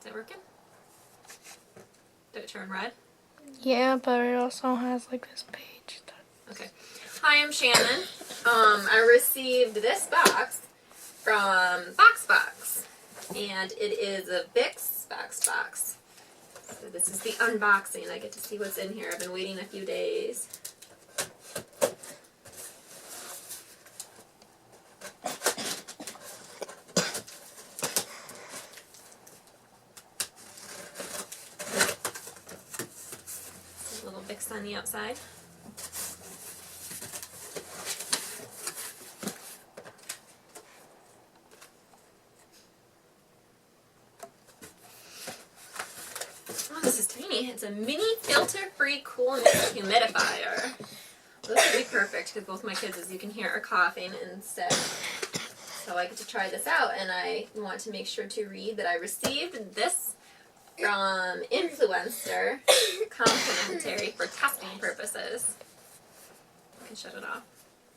that working? Did it turn red? Yeah, but it also has like this page. Okay. Hi, I'm Shannon. I received this box from VoxBox, and it is a Vicks VoxBox. So this is the unboxing. I get to see what's in here. I've been waiting a few days. A little Vicks on the outside. Oh, this is tiny. It's a mini filter-free cool mist humidifier. This would be perfect because both my kids, as you can hear, are coughing and sick. So I get to try this out, and I want to make sure to read that I received this from Influenster, complimentary for testing purposes. I can shut it off.